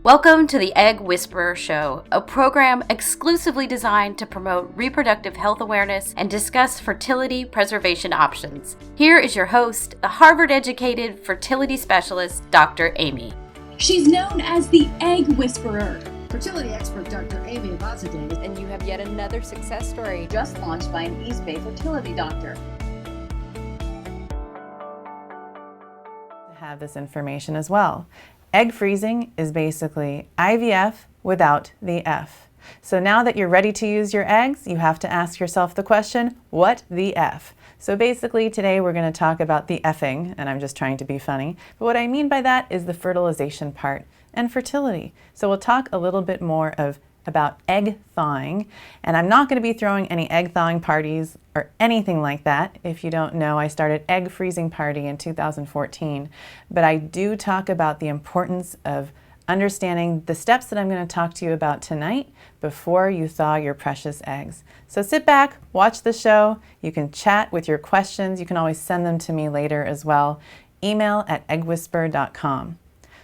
Welcome to the Egg Whisperer Show, a program exclusively designed to promote reproductive health awareness and discuss fertility preservation options. Here is your host, the Harvard-educated fertility specialist, Dr. Amy. She's known as the Egg Whisperer. Fertility expert Dr. Amy Abazadeh. And you have yet another success story Just launched by an East Bay fertility doctor. Have this information as well. Egg freezing is basically IVF without the F. So now that you're ready to use your eggs, you have to ask yourself the question, what the F? So basically today we're going to talk about the effing, and I'm just trying to be funny, but what I mean by that is the fertilization part and fertility. So we'll talk a little bit more about egg thawing, and I'm not going to be throwing any egg thawing parties or anything like that. If you don't know, I started Egg Freezing Party in 2014, but I do talk about the importance of understanding the steps that I'm going to talk to you about tonight before you thaw your precious eggs. So sit back, watch the show. You can chat with your questions. You can always send them to me later as well. Email at eggwhisper.com.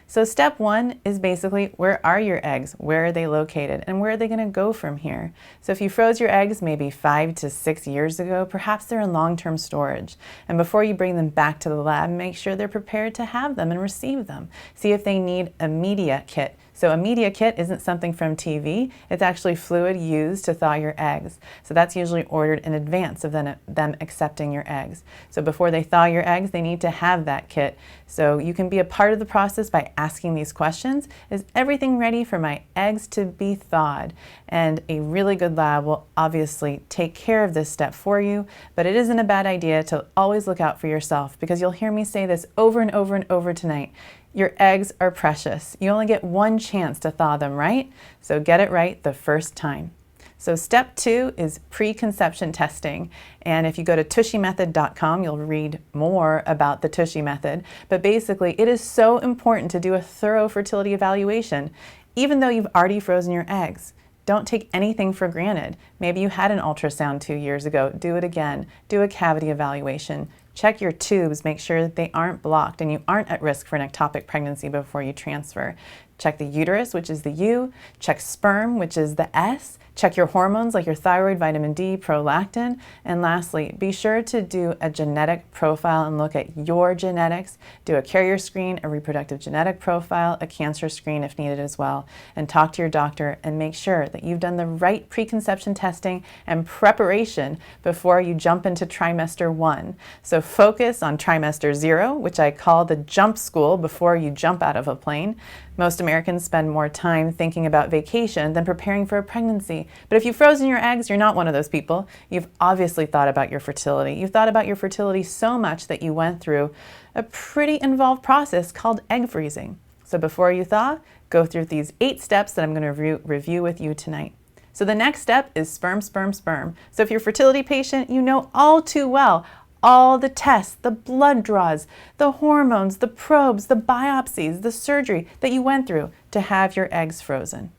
So step one is basically, where are your eggs? Where are they located? And where are they going to go from here? So if you froze your eggs maybe 5 to 6 years ago, perhaps they're in long-term storage. And before you bring them back to the lab, make sure they're prepared to have them and receive them. See if they need a media kit. So a media kit isn't something from TV, it's actually fluid used to thaw your eggs. So that's usually ordered in advance of them accepting your eggs. So before they thaw your eggs, they need to have that kit. So you can be a part of the process by asking these questions. Is everything ready for my eggs to be thawed? And a really good lab will obviously take care of this step for you, but it isn't a bad idea to always look out for yourself, because you'll hear me say this over and over and over tonight. Your eggs are precious. You only get one chance to thaw them, right? So get it right the first time. So step 2 is preconception testing. And if you go to tushimethod.com, you'll read more about the Tushy method. But basically, it is so important to do a thorough fertility evaluation, even though you've already frozen your eggs. Don't take anything for granted. Maybe you had an ultrasound 2 years ago. Do it again. Do a cavity evaluation. Check your tubes, make sure that they aren't blocked and you aren't at risk for an ectopic pregnancy before you transfer. Check the uterus, which is the U. Check sperm, which is the S. Check your hormones like your thyroid, vitamin D, prolactin. And lastly, be sure to do a genetic profile and look at your genetics. Do a carrier screen, a reproductive genetic profile, a cancer screen if needed as well. And talk to your doctor and make sure that you've done the right preconception testing and preparation before you jump into trimester 1. So focus on trimester 0, which I call the jump school before you jump out of a plane. Most Americans spend more time thinking about vacation than preparing for a pregnancy. But if you've frozen your eggs, you're not one of those people. You've obviously thought about your fertility. You've thought about your fertility so much that you went through a pretty involved process called egg freezing. So before you thaw, go through these 8 steps that I'm going to review with you tonight. So the next step is sperm, sperm, sperm. So if you're a fertility patient, you know all too well all the tests, the blood draws, the hormones, the probes, the biopsies, the surgery that you went through to have your eggs frozen.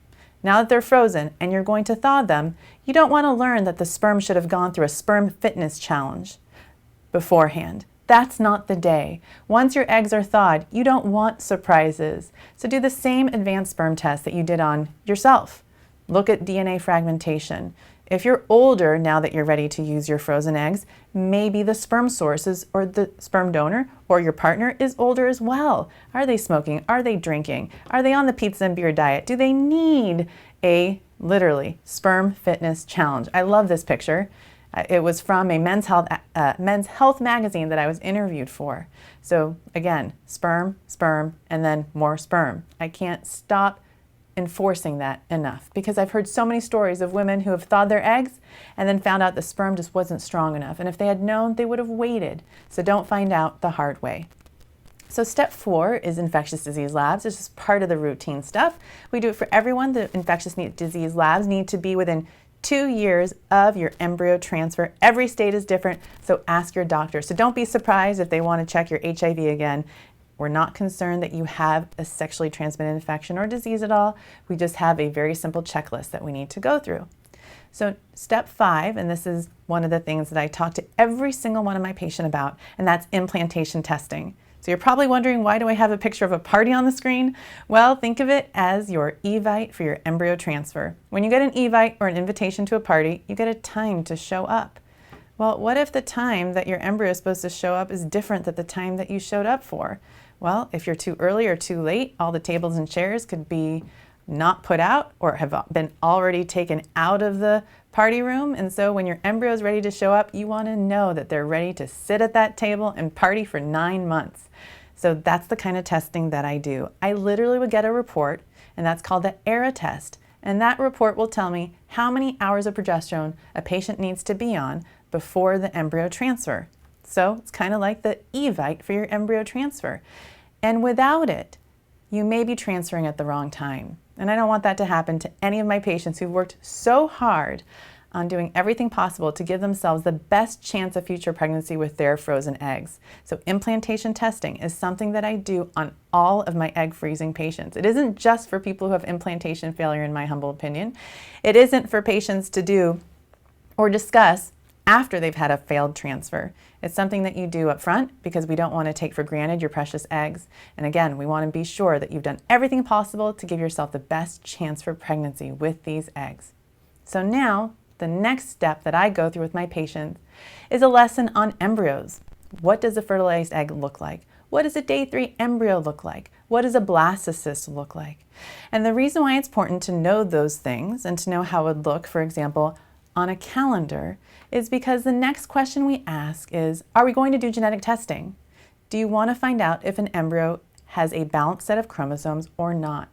Now that they're frozen and you're going to thaw them, you don't want to learn that the sperm should have gone through a sperm fitness challenge beforehand. That's not the day. Once your eggs are thawed, you don't want surprises. So do the same advanced sperm test that you did on yourself. Look at DNA fragmentation. If you're older now that you're ready to use your frozen eggs, maybe the sperm sources or the sperm donor or your partner is older as well. Are they smoking? Are they drinking? Are they on the pizza and beer diet? Do they need a, literally, sperm fitness challenge? I love this picture. It was from a men's health magazine that I was interviewed for. So again, sperm, sperm, and then more sperm. I can't stop enforcing that enough, because I've heard so many stories of women who have thawed their eggs and then found out the sperm just wasn't strong enough. And if they had known, they would have waited. So don't find out the hard way. So step 4 is infectious disease labs. It's just part of the routine stuff. We do it for everyone. The infectious disease labs need to be within 2 years of your embryo transfer. Every state is different, so ask your doctor. So don't be surprised if they want to check your HIV again. We're not concerned that you have a sexually transmitted infection or disease at all. We just have a very simple checklist that we need to go through. So step 5, and this is one of the things that I talk to every single one of my patients about, and that's implantation testing. So you're probably wondering, why do I have a picture of a party on the screen? Well, think of it as your evite for your embryo transfer. When you get an evite or an invitation to a party, you get a time to show up. Well, what if the time that your embryo is supposed to show up is different than the time that you showed up for? Well, if you're too early or too late, all the tables and chairs could be not put out or have been already taken out of the party room. And so when your embryo is ready to show up, you want to know that they're ready to sit at that table and party for 9 months. So that's the kind of testing that I do. I literally would get a report, and that's called the ERA test. And that report will tell me how many hours of progesterone a patient needs to be on before the embryo transfer. So it's kind of like the evite for your embryo transfer. And without it, you may be transferring at the wrong time. And I don't want that to happen to any of my patients who've worked so hard on doing everything possible to give themselves the best chance of future pregnancy with their frozen eggs. So implantation testing is something that I do on all of my egg freezing patients. It isn't just for people who have implantation failure, in my humble opinion. It isn't for patients to do or discuss after they've had a failed transfer. It's something that you do up front because we don't want to take for granted your precious eggs. And again, we want to be sure that you've done everything possible to give yourself the best chance for pregnancy with these eggs. So now, the next step that I go through with my patients is a lesson on embryos. What does a fertilized egg look like? What does a day 3 embryo look like? What does a blastocyst look like? And the reason why it's important to know those things and to know how it would look, for example, on a calendar, is because the next question we ask is, are we going to do genetic testing? Do you want to find out if an embryo has a balanced set of chromosomes or not?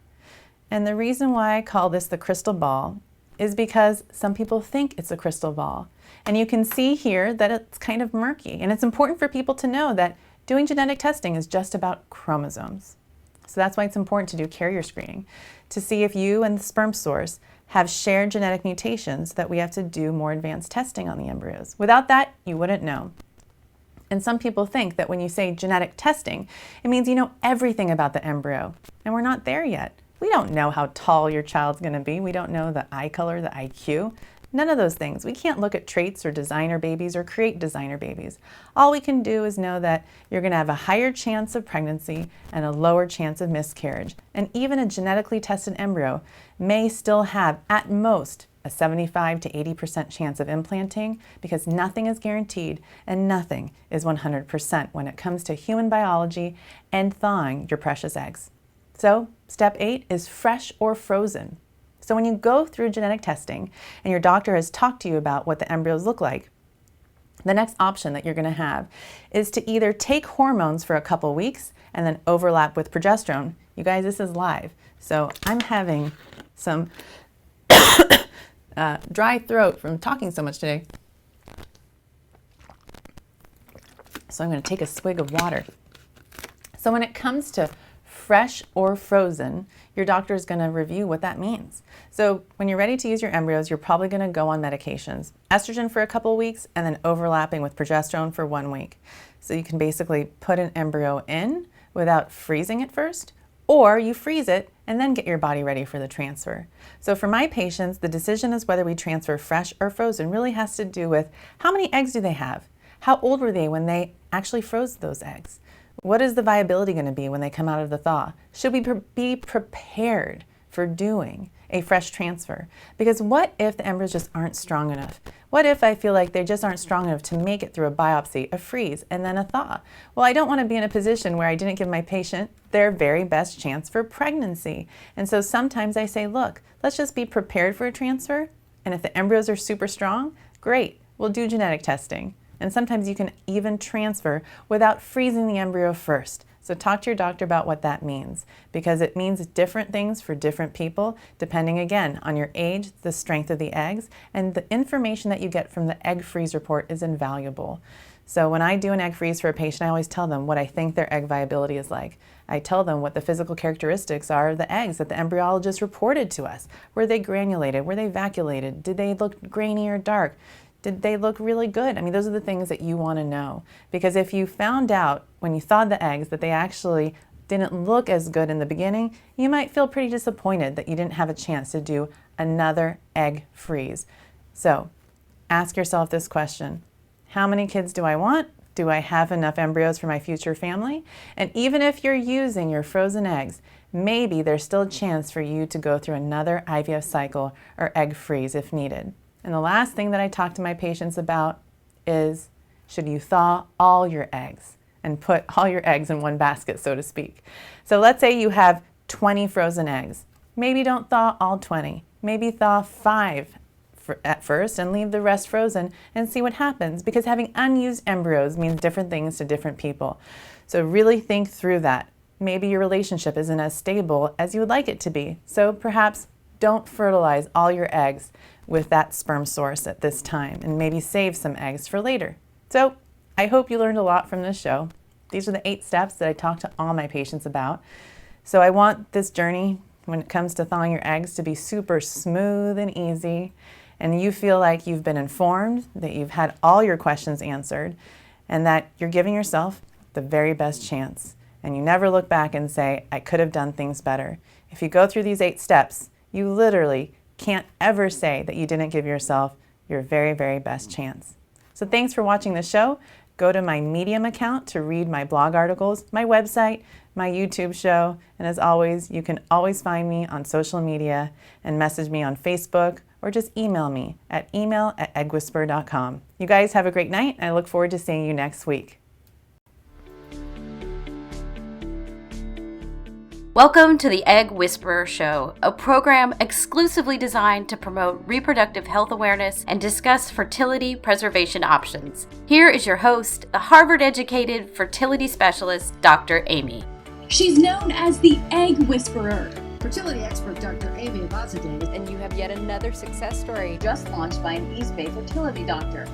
And the reason why I call this the crystal ball is because some people think it's a crystal ball. And you can see here that it's kind of murky. And it's important for people to know that doing genetic testing is just about chromosomes. So that's why it's important to do carrier screening, to see if you and the sperm source have shared genetic mutations that we have to do more advanced testing on the embryos. Without that, you wouldn't know. And some people think that when you say genetic testing, it means you know everything about the embryo. And we're not there yet. We don't know how tall your child's going to be. We don't know the eye color, the IQ. None of those things. We can't look at traits or designer babies or create designer babies. All we can do is know that you're going to have a higher chance of pregnancy and a lower chance of miscarriage. And even a genetically tested embryo may still have, at most, a 75 to 80% chance of implanting, because nothing is guaranteed and nothing is 100% when it comes to human biology and thawing your precious eggs. So, step 8 is fresh or frozen. So when you go through genetic testing and your doctor has talked to you about what the embryos look like, the next option that you're going to have is to either take hormones for a couple weeks and then overlap with progesterone. You guys, this is live. So I'm having some dry throat from talking so much today. So I'm going to take a swig of water. So when it comes to fresh or frozen, your doctor is going to review what that means. So when you're ready to use your embryos, you're probably going to go on medications. Estrogen for a couple weeks and then overlapping with progesterone for 1 week. So you can basically put an embryo in without freezing it first, or you freeze it and then get your body ready for the transfer. So for my patients, the decision is whether we transfer fresh or frozen really has to do with how many eggs do they have? How old were they when they actually froze those eggs? What is the viability going to be when they come out of the thaw? Should we be prepared for doing a fresh transfer? Because what if the embryos just aren't strong enough? What if I feel like they just aren't strong enough to make it through a biopsy, a freeze, and then a thaw? Well, I don't want to be in a position where I didn't give my patient their very best chance for pregnancy. And so sometimes I say, look, let's just be prepared for a transfer. And if the embryos are super strong, great, we'll do genetic testing. And sometimes you can even transfer without freezing the embryo first. So talk to your doctor about what that means, because it means different things for different people, depending again on your age, the strength of the eggs, and the information that you get from the egg freeze report is invaluable. So when I do an egg freeze for a patient, I always tell them what I think their egg viability is like. I tell them what the physical characteristics are of the eggs that the embryologist reported to us. Were they granulated? Were they vacuolated? Did they look grainy or dark? Did they look really good? I mean, those are the things that you want to know. Because if you found out when you thawed the eggs that they actually didn't look as good in the beginning, you might feel pretty disappointed that you didn't have a chance to do another egg freeze. So ask yourself this question: how many kids do I want? Do I have enough embryos for my future family? And even if you're using your frozen eggs, maybe there's still a chance for you to go through another IVF cycle or egg freeze if needed. And the last thing that I talk to my patients about is, should you thaw all your eggs and put all your eggs in one basket, so to speak? So let's say you have 20 frozen eggs. Maybe don't thaw all 20. Maybe thaw 5 at first and leave the rest frozen and see what happens, because having unused embryos means different things to different people. So really think through that. Maybe your relationship isn't as stable as you would like it to be. So perhaps don't fertilize all your eggs with that sperm source at this time, and maybe save some eggs for later. So I hope you learned a lot from this show. These are the 8 steps that I talk to all my patients about. So I want this journey when it comes to thawing your eggs to be super smooth and easy, and you feel like you've been informed, that you've had all your questions answered, and that you're giving yourself the very best chance. And you never look back and say, I could have done things better. If you go through these 8 steps, you literally can't ever say that you didn't give yourself your very, very best chance. So thanks for watching the show. Go to my Medium account to read my blog articles, my website, my YouTube show, and as always, you can always find me on social media and message me on Facebook, or just email me at email@eggwhisperer.com. You guys have a great night, and I look forward to seeing you next week. Welcome to the Egg Whisperer Show, a program exclusively designed to promote reproductive health awareness and discuss fertility preservation options. Here is your host, the Harvard-educated fertility specialist, Dr. Amy. She's known as the Egg Whisperer. Fertility expert Dr. Amy Abazadeh. And you have yet another success story. Just launched by an East Bay fertility doctor.